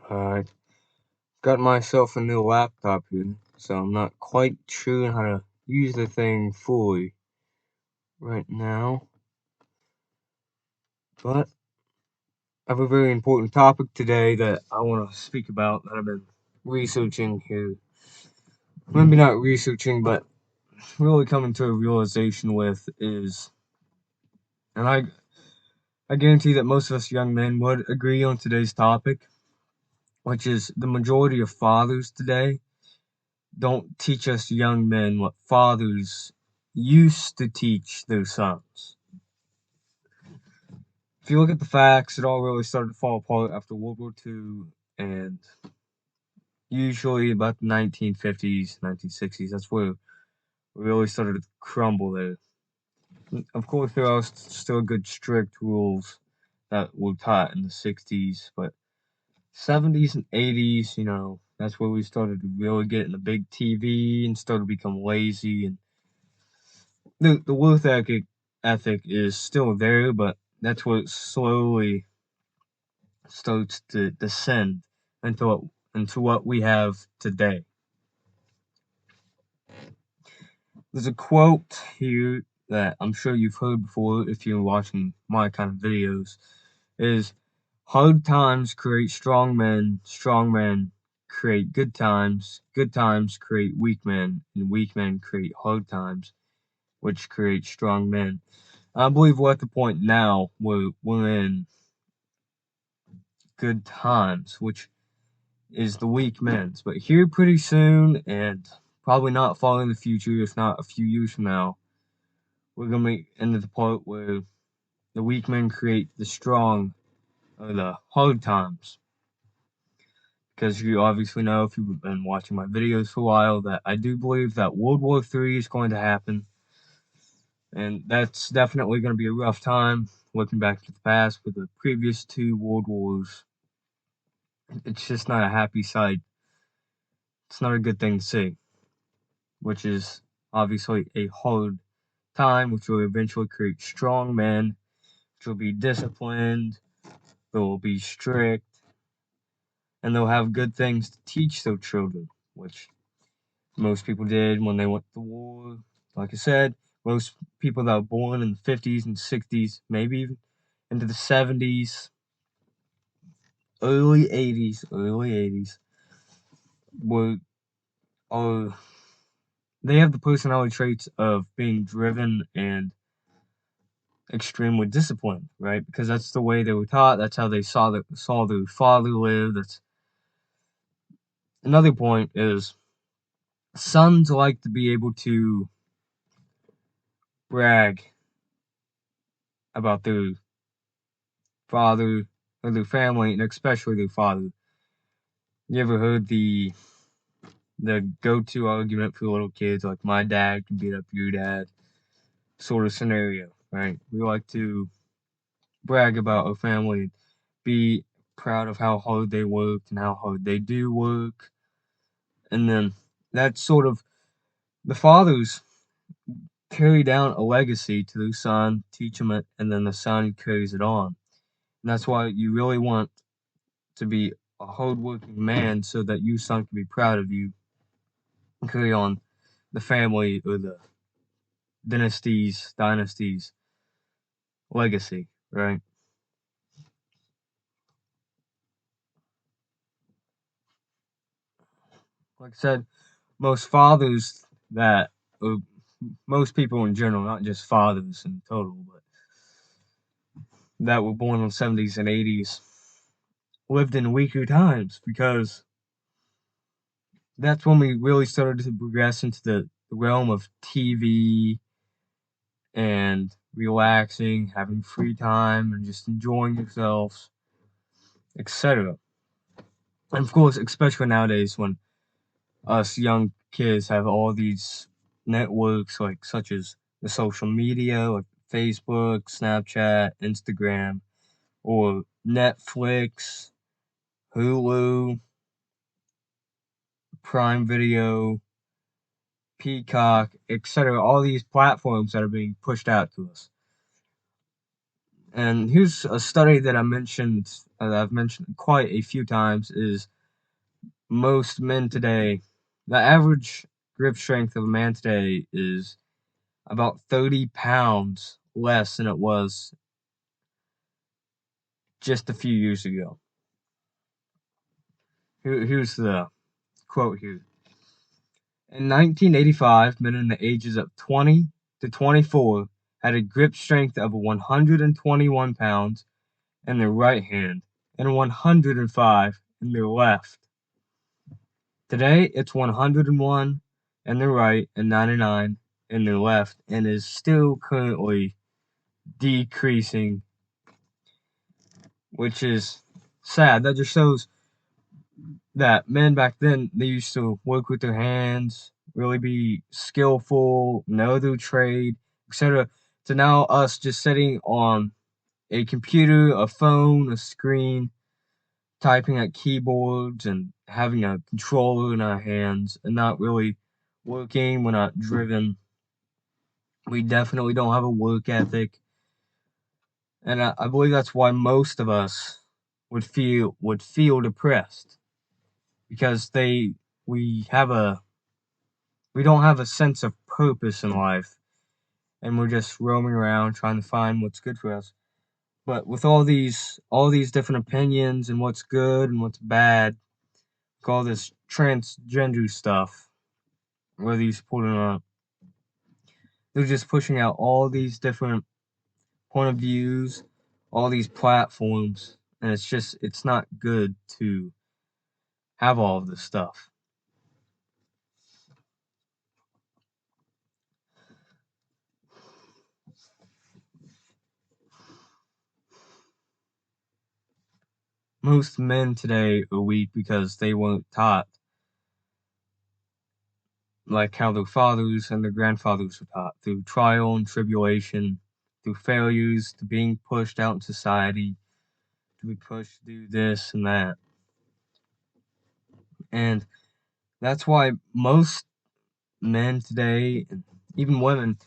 I've got myself a new laptop here, so I'm not quite sure how to use the thing fully right now. But I have a very important topic today that I want to speak about that I've been researching here. Maybe not researching, but really coming to a realization with is, and I guarantee that most of us young men would agree on today's topic, which is the majority of fathers today don't teach us young men what fathers used to teach their sons. If you look at the facts, it all really started to fall apart after World War II, and usually about the 1950s, 1960s, that's where it really started to crumble there. Of course, there are still good strict rules that were taught in the 60s, but 70s and 80s, that's where we started to really get in the big TV and started to become lazy, and the work ethic is still there, but that's where it slowly starts to descend into what we have today. There's a quote here that I'm sure you've heard before if you're watching my kind of videos, is hard times create strong men create good times create weak men, and weak men create hard times, which create strong men. I believe we're at the point now where we're in good times, which is the weak men's. But here pretty soon, and probably not far in the future, if not a few years from now, we're gonna be into the part where the weak men create the strong or the hard times. Because you obviously know, if you've been watching my videos for a while, that I do believe that World War III is going to happen. And that's definitely going to be a rough time, looking back to the past with the previous two world wars. It's just not a happy sight. It's not a good thing to see, which is obviously a hard time, which will eventually create strong men, which will be disciplined, they will be strict, and they'll have good things to teach their children, which most people did when they went to war. Like I said, most people that were born in the 50s and 60s, maybe even into the 70s, early 80s, were are they have the personality traits of being driven and extremely disciplined, right? Because that's the way they were taught. That's how they saw their father live. That's another point is sons like to be able to brag about their father or their family, and especially their father. You ever heard the go-to argument for little kids, like my dad can beat up your dad sort of scenario, right? We like to brag about our family, be proud of how hard they worked and how hard they do work. And then that's sort of the fathers carry down a legacy to their son, teach him it, and then the son carries it on. And that's why you really want to be a hardworking man so that your son can be proud of you and carry on the family or the dynasty's legacy, right? Like I said, most fathers that, or most people in general, not just fathers in total, but that were born in the 70s and 80s, lived in weaker times because that's when we really started to progress into the realm of TV and relaxing, having free time, and just enjoying yourselves, etc. And of course, especially nowadays when us young kids have all these networks, like such as the social media, like Facebook, Snapchat, Instagram, or Netflix, Hulu, Prime Video, Peacock, etc. All these platforms that are being pushed out to us. And here's a study that I mentioned as I've mentioned quite a few times, is most men today, the average grip strength of a man today is about 30 pounds less than it was just a few years ago. Here's the quote here. In 1985, men in the ages of 20 to 24 had a grip strength of 121 pounds in their right hand and 105 in their left. Today, it's 101 in their right and 99 in their left, and is still currently decreasing, which is sad. That just shows that men back then, they used to work with their hands, really be skillful, know their trade, etc. To now us just sitting on a computer, a phone, a screen, typing at keyboards and having a controller in our hands and not really working. We're not driven. We definitely don't have a work ethic. And I believe that's why most of us would feel depressed, because we have a we don't have a sense of purpose in life, and we're just roaming around trying to find what's good for us. But with all these different opinions and what's good and what's bad, like all this transgender stuff, whether you support it or not, they're just pushing out all these different point of views, all these platforms, and it's not good to have all of this stuff. Most men today are weak because they weren't taught like how their fathers and their grandfathers were taught, through trial and tribulation, through failures, to being pushed out in society, to be pushed to do this and that. And that's why most men today, and even women,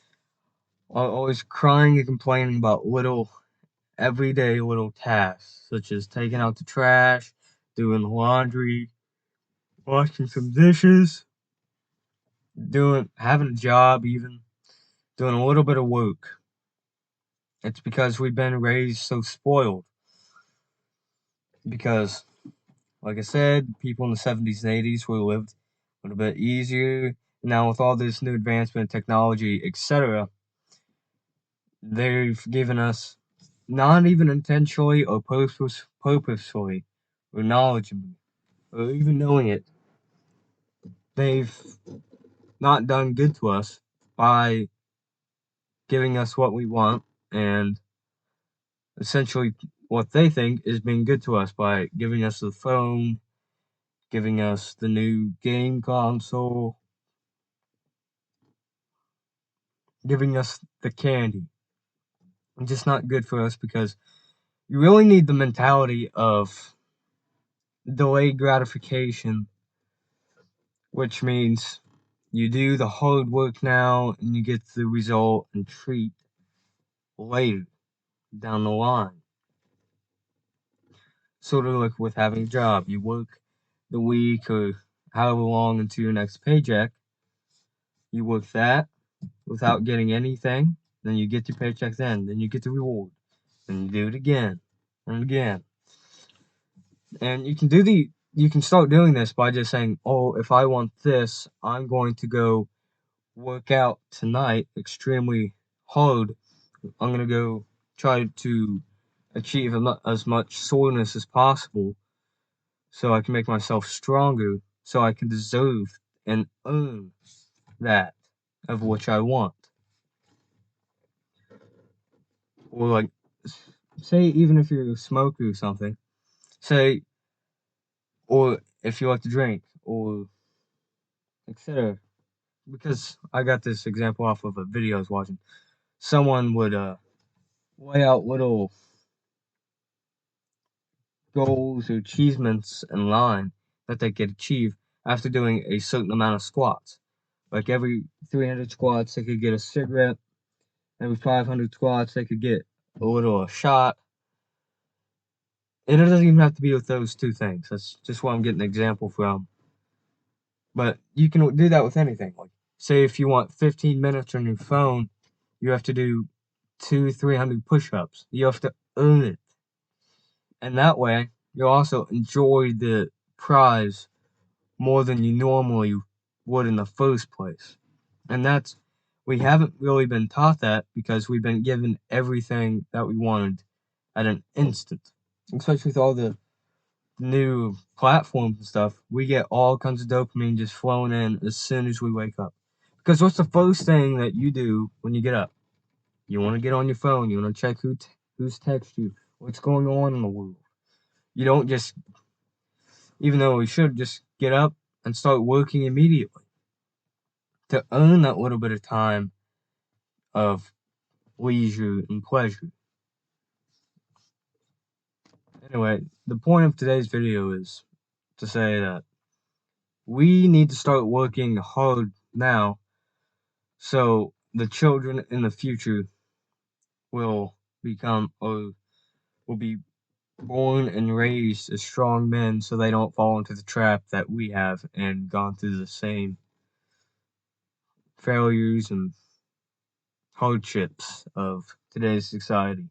are always crying and complaining about little, everyday little tasks, such as taking out the trash, doing the laundry, washing some dishes, having a job, even doing a little bit of work. It's because we've been raised so spoiled. Because, like I said, people in the 70s and 80s would have lived a little bit easier. Now, with all this new advancement in technology, etc., they've given us, not even intentionally or purposefully, or knowledgeably, or even knowing it, they've not done good to us by giving us what we want, and essentially what they think is being good to us by giving us the phone, giving us the new game console, giving us the candy. It's just not good for us, because you really need the mentality of delayed gratification, which means you do the hard work now and you get the result and treat later down the line. Sort of like with having a job. You work the week or however long until your next paycheck. You work that without getting anything, then you get your paycheck then you get the reward. Then you do it again and again. And you can start doing this by just saying, "Oh, if I want this, I'm going to go work out tonight extremely hard. I'm going to go try to achieve as much soreness as possible so I can make myself stronger, so I can deserve and earn that of which I want." Or like, say even if you're a smoker or something, say, or if you like to drink, or etc. Because I got this example off of a video I was watching. Someone would lay out little goals or achievements in line that they could achieve after doing a certain amount of squats. Like every 300 squats, they could get a cigarette. Every 500 squats, they could get a little shot. it doesn't even have to be with those two things. That's just what I'm getting an example from. But you can do that with anything. Like, say if you want 15 minutes on your phone, you have to do 300 push-ups. You have to earn it. And that way, you'll also enjoy the prize more than you normally would in the first place. And we haven't really been taught that because we've been given everything that we wanted at an instant. Especially with all the new platforms and stuff, we get all kinds of dopamine just flowing in as soon as we wake up. Because what's the first thing that you do when you get up? You want to get on your phone. You want to check who's texted you, what's going on in the world. You don't just, even though we should just get up and start working immediately to earn that little bit of time of leisure and pleasure. Anyway, the point of today's video is to say that we need to start working hard now so the children in the future will become or will be born and raised as strong men so they don't fall into the trap that we have and gone through the same failures and hardships of today's society.